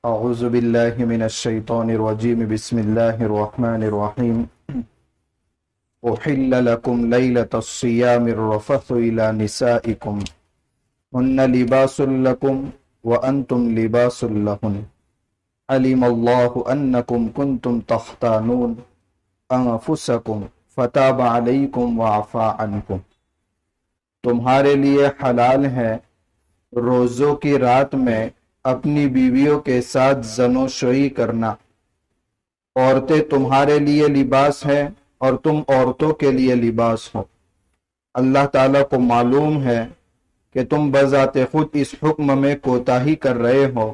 اعوذ باللہ من الشیطان الرجیم بسم اللہ الرحمن الرحیم احل لکم لیلۃ الصیام الرفث الی نسائکم ہن لباس لکم وانتم لباس لہن علم اللہ انکم کنتم تختانون انفسکم فتاب علیکم وعفا عنکم۔ تمہارے لیے حلال ہے روزوں کی رات میں اپنی بیویوں کے ساتھ زنوشوئی کرنا۔ عورتیں تمہارے لیے لباس ہے اور تم عورتوں کے لیے لباس ہو۔ اللہ تعالیٰ کو معلوم ہے کہ تم بذات خود اس حکم میں کوتاہی کر رہے ہو،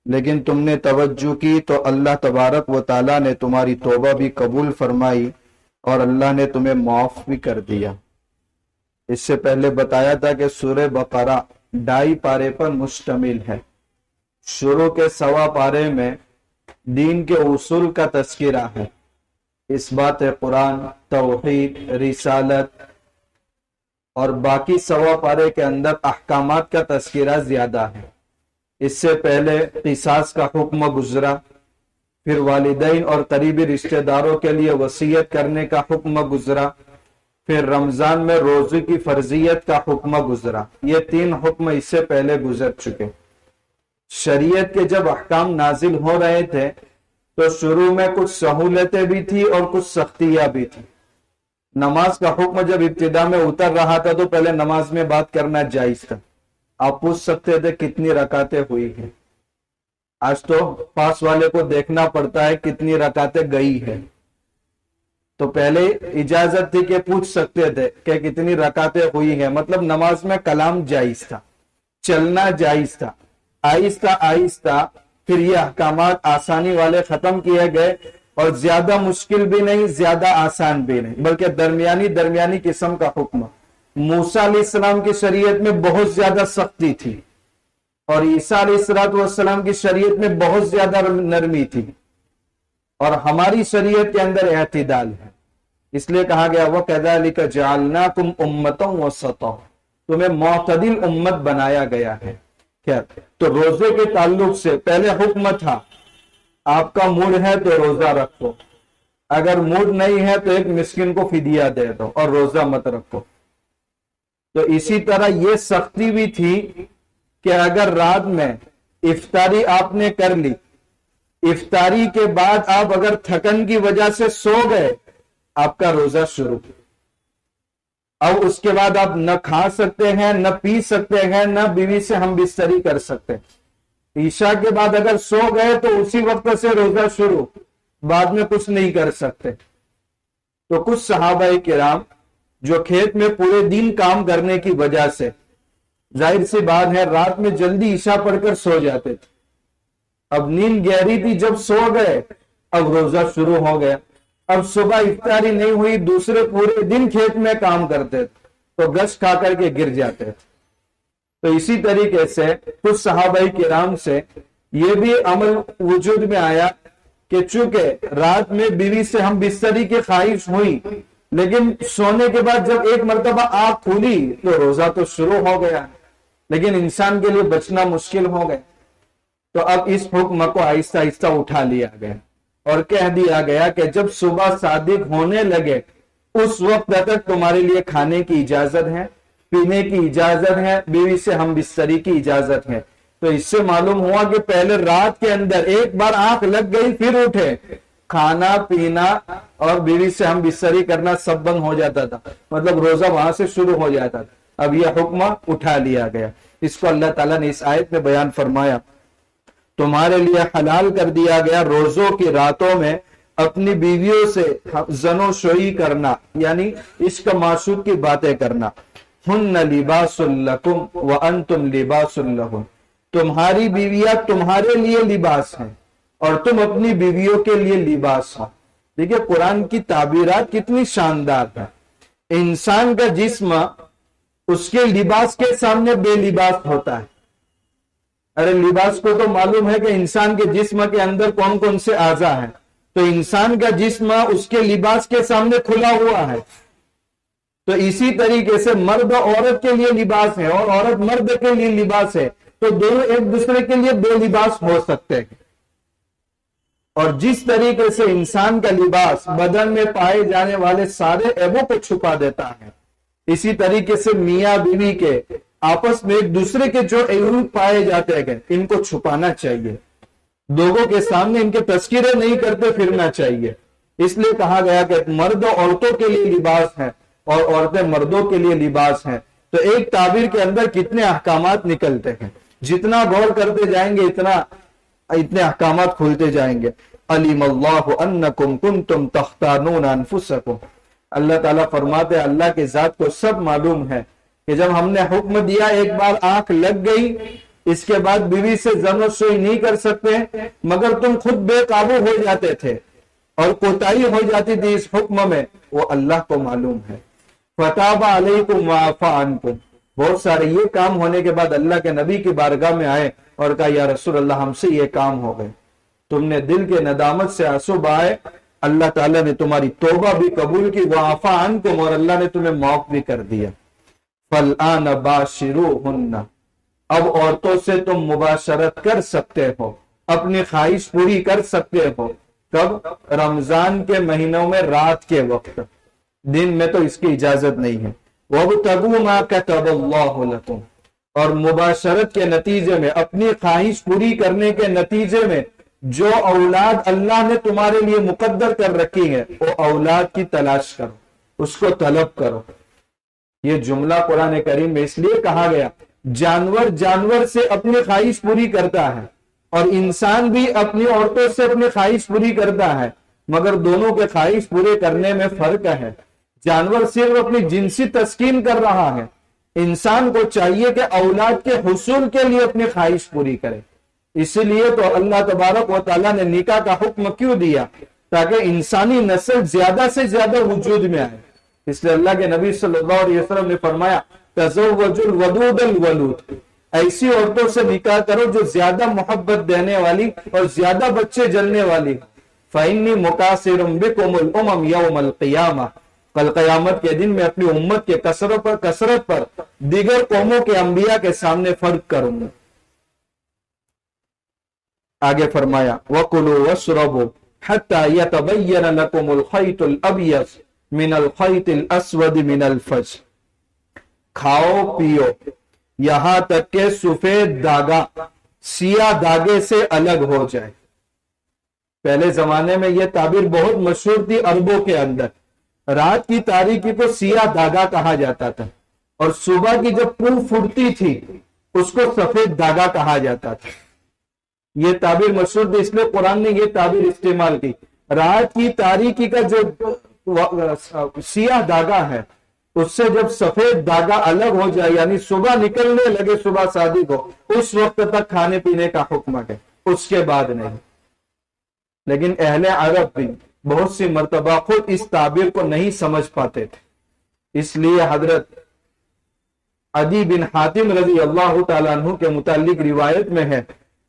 لیکن تم نے توجہ کی تو اللہ تبارک و تعالیٰ نے تمہاری توبہ بھی قبول فرمائی اور اللہ نے تمہیں معاف بھی کر دیا۔ اس سے پہلے بتایا تھا کہ سورہ بقرہ 2.5 پارے پر مشتمل ہے۔ شروع کے 1.25 پارے میں دین کے اصول کا تذکرہ ہے، اس بات قرآن، توحید، رسالت، اور باقی 1.25 پارے کے اندر احکامات کا تذکرہ زیادہ ہے۔ اس سے پہلے قصاص کا حکم گزرا، پھر والدین اور قریبی رشتہ داروں کے لیے وصیت کرنے کا حکم گزرا، پھر رمضان میں روزے کی فرضیت کا حکم گزرا۔ یہ 3 حکم اس سے پہلے گزر چکے۔ شریعت کے جب احکام نازل ہو رہے تھے تو شروع میں کچھ سہولتیں بھی تھی اور کچھ سختیاں بھی تھی۔ نماز کا حکم جب ابتدا میں اتر رہا تھا تو پہلے نماز میں بات کرنا جائز تھا۔ آپ پوچھ سکتے تھے کتنی رکعتیں ہوئی ہیں، آج تو پاس والے کو دیکھنا پڑتا ہے کتنی رکعتیں گئی ہے، تو پہلے اجازت تھی کہ پوچھ سکتے تھے کہ کتنی رکعتیں ہوئی ہیں، مطلب نماز میں کلام جائز تھا، چلنا جائز تھا۔ آہستہ آہستہ پھر یہ احکامات آسانی والے ختم کیے گئے، اور زیادہ مشکل بھی نہیں، زیادہ آسان بھی نہیں، بلکہ درمیانی قسم کا حکم۔ موسیٰ علیہ السلام کی شریعت میں بہت زیادہ سختی تھی، اور عیسیٰ علیہ السلام کی شریعت میں بہت زیادہ نرمی تھی، اور ہماری شریعت کے اندر اعتدال ہے۔ اس لیے کہا گیا وَكَذَلِكَ جَعَلْنَاكُمْ أُمَّةً وَسَطًا، تمہیں معتدل امت بنایا گیا ہے۔ تو روزے کے تعلق سے پہلے حکم تھا آپ کا موڈ ہے تو روزہ رکھو، اگر موڈ نہیں ہے تو ایک مسکین کو فدیہ دے دو اور روزہ مت رکھو۔ تو اسی طرح یہ سختی بھی تھی کہ اگر رات میں افطاری آپ نے کر لی، افطاری کے بعد آپ اگر تھکن کی وجہ سے سو گئے، آپ کا روزہ شروع۔ اب اس کے بعد آپ نہ کھا سکتے ہیں، نہ پی سکتے ہیں، نہ بیوی سے ہم بستری کر سکتے۔ عشاء کے بعد اگر سو گئے تو اسی وقت سے روزہ شروع، بعد میں کچھ نہیں کر سکتے۔ تو کچھ صحابہ کرام جو کھیت میں پورے دن کام کرنے کی وجہ سے ظاہر سی بات ہے رات میں جلدی عشاء پڑھ کر سو جاتے تھے، اب نیند گہری تھی، جب سو گئے اب روزہ شروع ہو گیا۔ اب صبح افطاری نہیں ہوئی، دوسرے پورے دن کھیت میں کام کرتے تھے تو گش کھا کر کے گر جاتے تھے۔ تو اسی طریقے سے کچھ صحابہ کرام سے یہ بھی عمل وجود میں آیا کہ چونکہ رات میں بیوی سے ہم بستری کی خواہش ہوئی، لیکن سونے کے بعد جب ایک مرتبہ آنکھ کھلی تو روزہ تو شروع ہو گیا، لیکن انسان کے لیے بچنا مشکل ہو گیا۔ تو اب اس حکم کو آہستہ آہستہ اٹھا لیا گیا اور کہہ دیا گیا کہ جب صبح صادق ہونے لگے اس وقت تک تمہارے لیے کھانے کی اجازت ہے، پینے کی اجازت ہے، بیوی سے ہم بستری کی اجازت ہے۔ تو اس سے معلوم ہوا کہ پہلے رات کے اندر ایک بار آنکھ لگ گئی پھر اٹھے، کھانا پینا اور بیوی سے ہم بستری کرنا سب بند ہو جاتا تھا، مطلب روزہ وہاں سے شروع ہو جاتا تھا۔ اب یہ حکم اٹھا لیا گیا۔ اس کو اللہ تعالیٰ نے اس آیت میں بیان فرمایا، تمہارے لیے حلال کر دیا گیا روزوں کی راتوں میں اپنی بیویوں سے زنوشوئی کرنا، یعنی عشق معشوق کی باتیں کرنا۔ ہن لباس لکم وانتم لباس لہن، تمہاری بیویاں تمہارے لیے لباس ہیں اور تم اپنی بیویوں کے لیے لباس ہو۔ دیکھیں قرآن کی تعبیرات کتنی شاندار ہے۔ انسان کا جسم اس کے لباس کے سامنے بے لباس ہوتا ہے۔ ارے لباس کو تو معلوم ہے کہ انسان کے جسم کے اندر کون کون سے اعضاء ہیں، تو انسان کا جسم اس کے لباس کے سامنے کھلا ہوا ہے۔ تو اسی طریقے سے مرد عورت کے لیے لباس ہے اور عورت مرد کے لیے لباس ہے۔ تو دونوں ایک دوسرے کے لیے بے لباس ہو سکتے ہیں. اور جس طریقے سے انسان کا لباس بدن میں پائے جانے والے سارے عیبوں کو چھپا دیتا ہے، اسی طریقے سے میاں بیوی کے آپس میں ایک دوسرے کے جو عیوب پائے جاتے ہیں ان کو چھپانا چاہیے. لوگوں کے سامنے ان کے تذکرے نہیں کرتے پھرنا چاہیے. اس لیے کہا گیا کہ مرد عورتوں کے لیے لباس ہے اور عورتیں مردوں کے لیے لباس ہیں. تو ایک تعبیر کے اندر کتنے احکامات نکلتے ہیں، جتنا غور کرتے جائیں گے اتنے احکامات کھلتے جائیں گے. علیم اللہ انکم کنتم تختانون انفسکم. اللہ تعالیٰ فرماتے ہیں اللہ کے ذات کو سب معلوم ہے کہ جب ہم نے حکم دیا ایک بار آنکھ لگ گئی، اس کے بعد بیوی سے زن و سوئی نہیں کر سکتے، مگر تم خود بے قابو ہو جاتے تھے اور کوتاہی ہو جاتی تھی اس حکم میں، وہ اللہ کو معلوم ہے. فتاب علیکم وعفا عنکم. بہت سارے یہ کام ہونے کے بعد اللہ کے نبی کی بارگاہ میں آئے اور کہا یا رسول اللہ ہم سے یہ کام ہو گئے. تم نے دل کے ندامت سے آنسو بہائے، اللہ تعالیٰ نے تمہاری توبہ بھی قبول کی، وعفا عنکم، اور اللہ نے تمہیں معاف بھی کر دیا. فالآن باشروہن. اب عورتوں سے تم مباشرت کر سکتے ہو، اپنی خواہش پوری کر سکتے ہو. کب؟ رمضان کے مہینوں میں رات کے وقت، دن میں تو اس کی اجازت نہیں ہے. وَابْتَغُوا مَا كَتَبَ اللَّهُ لَكُمْ. اور مباشرت کے نتیجے میں، اپنی خواہش پوری کرنے کے نتیجے میں جو اولاد اللہ نے تمہارے لیے مقدر کر رکھی ہے وہ اولاد کی تلاش کرو، اس کو طلب کرو. یہ جملہ قرآن کریم میں اس لیے کہا گیا، جانور سے اپنی خواہش پوری کرتا ہے اور انسان بھی اپنی عورتوں سے اپنی خواہش پوری کرتا ہے، مگر دونوں کے خواہش پورے کرنے میں فرق ہے. جانور صرف اپنی جنسی تسکین کر رہا ہے، انسان کو چاہیے کہ اولاد کے حصول کے لیے اپنی خواہش پوری کرے. اسی لیے تو اللہ تبارک و تعالیٰ نے نکاح کا حکم کیوں دیا؟ تاکہ انسانی نسل زیادہ سے زیادہ وجود میں آئے. اس لیے اللہ کے نبی صلی اللہ علیہ وسلم نے فرمایا تزوج الودود الولود. ایسی عورتوں سے نکاح کرو جو زیادہ محبت دینے والی اور زیادہ بچے جلنے والی. فَإِنِّي مُكَاثِرٌ بِكُمُ الْأُمَمْ يَوْمَ الْقِيَامَةِ. کل قیامت کے دن میں اپنی امت کے کثرت پر دیگر قوموں کے انبیاء کے سامنے فرق کروں گا. آگے فرمایا وَكُلُوا وَاشْرَبُوا حَتَّى يَتَبَيَّنَ لَكُمُ الْخَيْطُ الْأَبْيَضُ مِنَ الْخَيْطِ الْأَسْوَدِ مِنَ الْفَجْرِ. کھاؤ پیو یہاں تک کہ سفید داغا سیاہ داغے سے الگ ہو جائے. پہلے زمانے میں یہ تعبیر بہت مشہور تھی عربوں کے اندر. رات کی تاریکی کو سیاہ داغا کہا جاتا تھا اور صبح کی جب پھول پھوٹتی تھی اس کو سفید داغا کہا جاتا تھا. یہ تعبیر مشہور تھی، اس لیے قرآن نے یہ تعبیر استعمال کی. رات کی تاریکی کا جو سیاہ داغا ہے اس سے جب سفید داغا الگ ہو جائے، یعنی صبح نکلنے لگے، صبح صادق ہو، اس وقت تک کھانے پینے کا حکم ہے، اس کے بعد نہیں. لیکن اہل عرب بھی بہت سی مرتبہ خود اس تعبیر کو نہیں سمجھ پاتے تھے. اس لیے حضرت عدی بن حاتم رضی اللہ تعالیٰ عنہ کے متعلق روایت میں ہے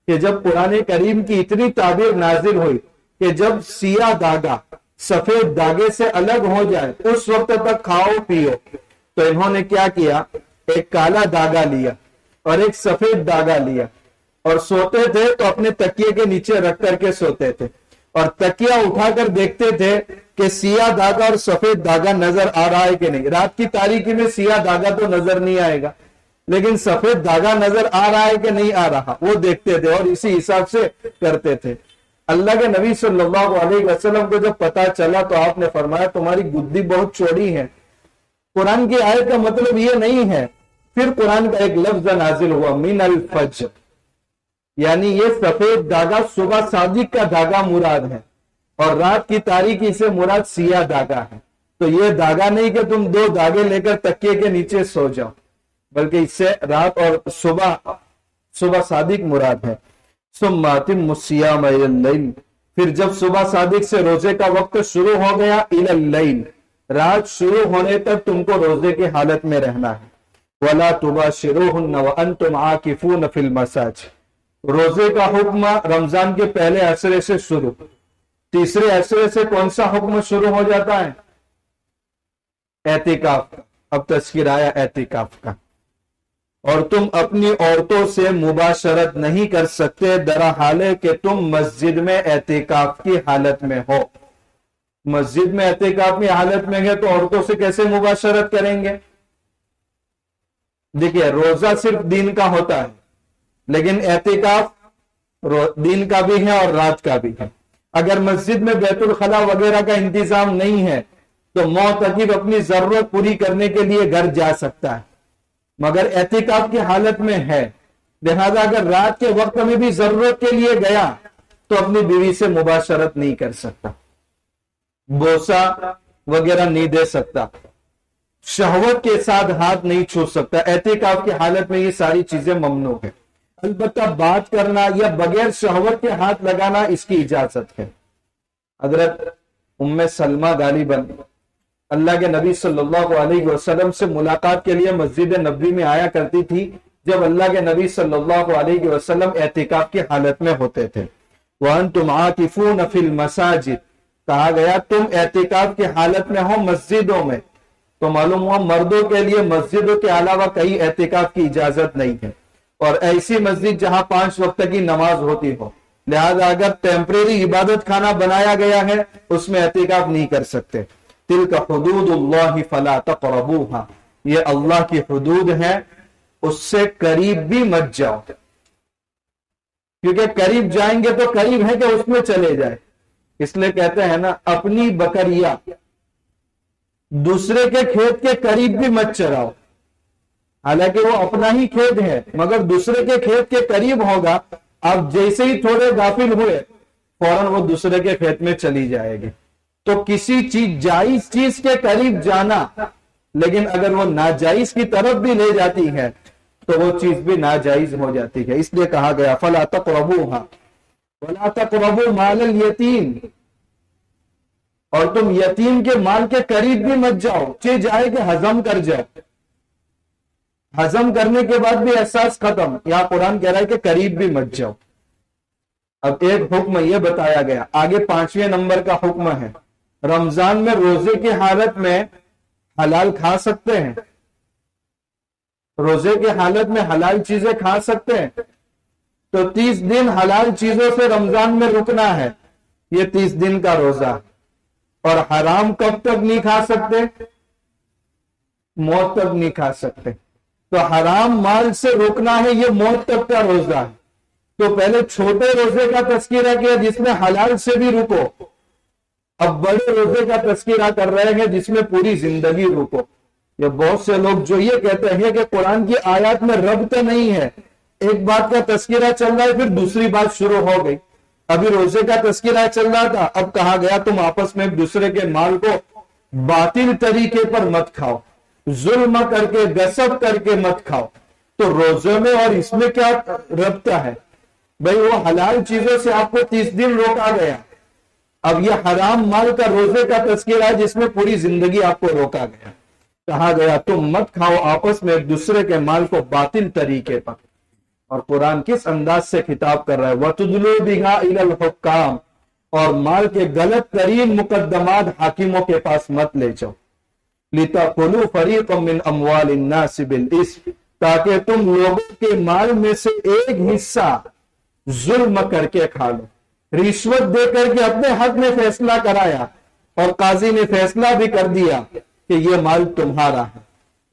کہ جب قرآن کریم کی اتنی تعبیر نازل ہوئی کہ جب سیاہ داغا سفید داغے سے الگ ہو جائے اس وقت تک کھاؤ پیو، تو انہوں نے کیا کیا، ایک کالا داغا لیا اور ایک سفید داغا لیا اور سوتے تھے تو اپنے تکیے کے نیچے رکھ کر کے سوتے تھے اور تکیہ اٹھا کر دیکھتے تھے کہ سیاہ داغا اور سفید داغا نظر آ رہا ہے کہ نہیں. رات کی تاریکی میں سیاہ داغا تو نظر نہیں آئے گا لیکن سفید داغا نظر آ رہا ہے کہ نہیں آ رہا، وہ دیکھتے تھے اور اسی حساب سے کرتے تھے. اللہ کے نبی صلی اللہ علیہ وسلم کو جب پتا چلا تو آپ نے فرمایا تمہاری گدی بہت چوڑی ہے. قرآن کی آیت کا مطلب یہ نہیں ہے. پھر قرآن کا ایک لفظ نازل ہوا من الفجر، یعنی یہ سفید داغا صبح صادق کا داغا مراد ہے اور رات کی تاریکی سے مراد سیاہ داغا ہے. تو یہ داغا نہیں کہ تم دو داغے لے کر تکیے کے نیچے سو جاؤ، بلکہ اس سے رات اور صبح صادق مراد ہے. ثم اتموا الصيام الى الليل. پھر جب صبح صادق سے روزے کا وقت شروع ہو گیا، الى الليل، رات شروع ہونے تک تم کو روزے کی حالت میں رہنا ہے. ولا تباشروهن وانتم عاكفون في المساجد. روزے کا حکم رمضان کے پہلے عشرے سے شروع. تیسرے عشرے سے کون سا حکم شروع ہو جاتا ہے؟ اعتکاف کا. اب تذکر آیا اعتکاف کا. اور تم اپنی عورتوں سے مباشرت نہیں کر سکتے درحال ہے کہ تم مسجد میں اعتکاف کی حالت میں ہو۔ مسجد میں اعتکاف کی حالت میں ہے تو عورتوں سے کیسے مباشرت کریں گے؟ دیکھیے، روزہ صرف دن کا ہوتا ہے، لیکن اعتکاف دن کا بھی ہے اور رات کا بھی ہے۔ اگر مسجد میں بیت الخلا وغیرہ کا انتظام نہیں ہے تو معتکف اپنی ضرورت پوری کرنے کے لیے گھر جا سکتا ہے، مگر اعتکاف کی حالت میں ہے، لہذا اگر رات کے وقت میں بھی ضرورت کے لیے گیا تو اپنی بیوی سے مباشرت نہیں کر سکتا، بوسہ وغیرہ نہیں دے سکتا، شہوت کے ساتھ ہاتھ نہیں چھو سکتا۔ اعتکاف کی حالت میں یہ ساری چیزیں ممنوع ہے۔ البتہ بات کرنا یا بغیر شہوت کے ہاتھ لگانا اس کی اجازت ہے۔ حضرت ام سلمہ غالباً اللہ کے نبی صلی اللہ علیہ وسلم سے ملاقات کے لیے مسجد نبوی میں آیا کرتی تھی جب اللہ کے نبی صلی اللہ علیہ وسلم اعتکاف کی حالت میں ہوتے تھے۔ وَأَنْتُمْ عَاكِفُونَ فِي الْمَسَاجِدِ، کہا گیا تم اعتکاف کی حالت میں ہو مسجدوں میں، تو معلوم ہوا مردوں کے لیے مسجدوں کے علاوہ کہیں اعتکاف کی اجازت نہیں ہے، اور ایسی مسجد جہاں 5 وقت کی نماز ہوتی ہو، لہذا اگر ٹیمپریری عبادت خانہ بنایا گیا ہے اس میں اعتکاف نہیں کر سکتے۔ تلک حدود اللہ فلا تقربوها، یہ اللہ کی حدود ہے، اس سے قریب بھی مت جاؤ، کیونکہ قریب جائیں گے تو قریب ہے کہ اس میں چلے جائے۔ اس لیے کہتے ہیں نا، اپنی بکریا دوسرے کے کھیت کے قریب بھی مت چراؤ، حالانکہ وہ اپنا ہی کھیت ہے مگر دوسرے کے کھیت کے قریب ہوگا، اب جیسے ہی تھوڑے غافل ہوئے فوراً وہ دوسرے کے کھیت میں چلی جائے گی۔ تو کسی چیز جائز چیز کے قریب جانا، لیکن اگر وہ ناجائز کی طرف بھی لے جاتی ہے تو وہ چیز بھی ناجائز ہو جاتی ہے۔ اس لیے کہا گیا فلا تقربوها ولا تقربوا مال الیتیم، اور تم یتیم کے مال کے قریب بھی مت جاؤ، چاہے جائے کہ ہضم کر جائے، ہضم کرنے کے بعد بھی احساس ختم، یا قرآن کہہ رہا ہے کہ قریب بھی مت جاؤ۔ اب ایک حکم یہ بتایا گیا، آگے 5ویں نمبر کا حکم ہے، رمضان میں روزے کی حالت میں حلال کھا سکتے ہیں، روزے کی حالت میں حلال چیزیں کھا سکتے ہیں، تو 30 دن حلال چیزوں سے رمضان میں رکنا ہے، یہ 30 دن کا روزہ۔ اور حرام کب تک نہیں کھا سکتے؟ موت تک نہیں کھا سکتے۔ تو حرام مال سے رکنا ہے، یہ موت تک کا روزہ ہے۔ تو پہلے چھوٹے روزے کا تذکرہ کیا جس میں حلال سے بھی رکو، اب بڑے روزے کا تذکرہ کر رہے ہیں جس میں پوری زندگی رکو۔ یہ بہت سے لوگ جو یہ کہتے ہیں کہ قرآن کی آیات میں ربط نہیں ہے، ایک بات کا تذکرہ چل رہا ہے پھر دوسری بات شروع ہو گئی، ابھی روزے کا تذکرہ چل رہا تھا، اب کہا گیا تم آپس میں ایک دوسرے کے مال کو باطل طریقے پر مت کھاؤ، ظلم کر کے غصب کر کے مت کھاؤ۔ تو روزے میں اور اس میں کیا ربط ہے؟ بھئی وہ حلال چیزوں سے آپ کو 30 دن روکا گیا، اب یہ حرام مال کا روزے کا تذکرہ ہے جس میں پوری زندگی آپ کو روکا گیا، کہا گیا تم مت کھاؤ آپس میں ایک دوسرے کے مال کو باطل طریقے پر۔ اور قرآن کس انداز سے خطاب کر رہا ہے، وَتُدْلُوا بِهَا إِلَى الْحُكَّامِ، اور مال کے غلط ترین مقدمات حاکموں کے پاس مت لے جاؤ، لِتَأْكُلُوا فَرِيقًا مِّنْ أَمْوَالِ النَّاسِ بِالْإِثْمِ، تاکہ تم لوگوں کے مال میں سے ایک حصہ ظلم کر کے کھا لو، رشوت دے کر کے اپنے حق میں فیصلہ کرایا اور قاضی نے فیصلہ بھی کر دیا کہ یہ مال تمہارا ہے،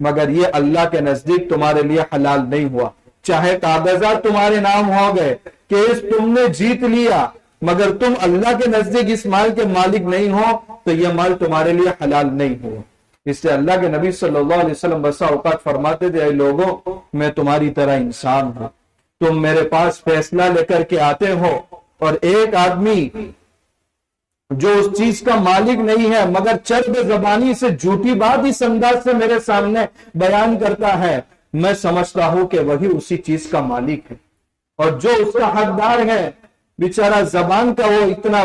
مگر یہ اللہ کے نزدیک تمہارے لیے حلال نہیں ہوا، چاہے کاغذات تمہارے نام ہو گئے، کیس تم نے جیت لیا، مگر تم اللہ کے نزدیک اس مال کے مالک نہیں ہو تو یہ مال تمہارے لیے حلال نہیں ہوا۔ اس سے اللہ کے نبی صلی اللہ علیہ وسلم بسا اوقات فرماتے تھے، اے لوگوں میں تمہاری طرح انسان ہوں، تم میرے پاس فیصلہ لے کر کے آتے ہو، اور ایک آدمی جو اس چیز کا مالک نہیں ہے مگر چرب زبانی سے جھوٹی بات اس انداز سے میرے سامنے بیان کرتا ہے، میں سمجھتا ہوں کہ وہی اسی چیز کا مالک ہے، اور جو اس کا حقدار ہے بیچارہ زبان کا وہ اتنا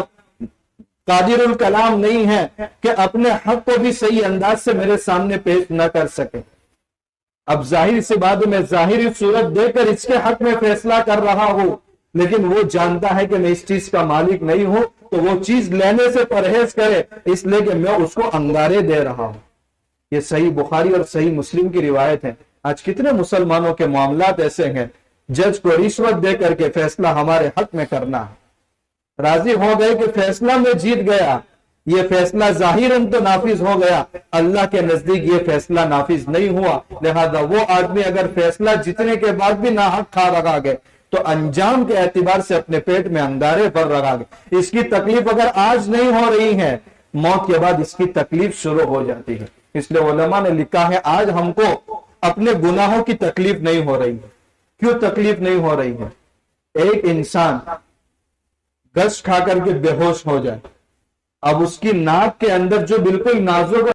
قادر الکلام نہیں ہے کہ اپنے حق کو بھی صحیح انداز سے میرے سامنے پیش نہ کر سکے۔ اب ظاہر سی بات میں ظاہری صورت دے کر اس کے حق میں فیصلہ کر رہا ہوں، لیکن وہ جانتا ہے کہ میں اس چیز کا مالک نہیں ہوں، تو وہ چیز لینے سے پرہیز کرے، اس لیے کہ میں اس کو انگارے دے رہا ہوں۔ یہ صحیح بخاری اور صحیح مسلم کی روایت ہے، آج کتنے مسلمانوں کے معاملات ایسے ہیں، جج کو رشوت دے کر کے فیصلہ ہمارے حق میں کرنا ہے، راضی ہو گئے کہ فیصلہ میں جیت گیا، یہ فیصلہ ظاہراً تو نافذ ہو گیا، اللہ کے نزدیک یہ فیصلہ نافذ نہیں ہوا، لہذا وہ آدمی اگر فیصلہ جیتنے کے بعد بھی ناحق کھا رہا گئے تو انجام کے اعتبار سے اپنے پیٹ میں انگارے بھر رہا گئے۔ اس کی تکلیف اگر آج نہیں ہو رہی ہے، موت کے بعد اس کی تکلیف شروع ہو جاتی ہے۔ اس لیے علماء نے لکھا ہے آج ہم کو اپنے گناہوں کی تکلیف نہیں ہو رہی ہے۔ کیوں تکلیف نہیں ہو رہی ہے؟ ایک انسان گوشت کھا کر کے بے ہوش ہو جائے، اب اس کی ناک کے اندر جو بالکل نازک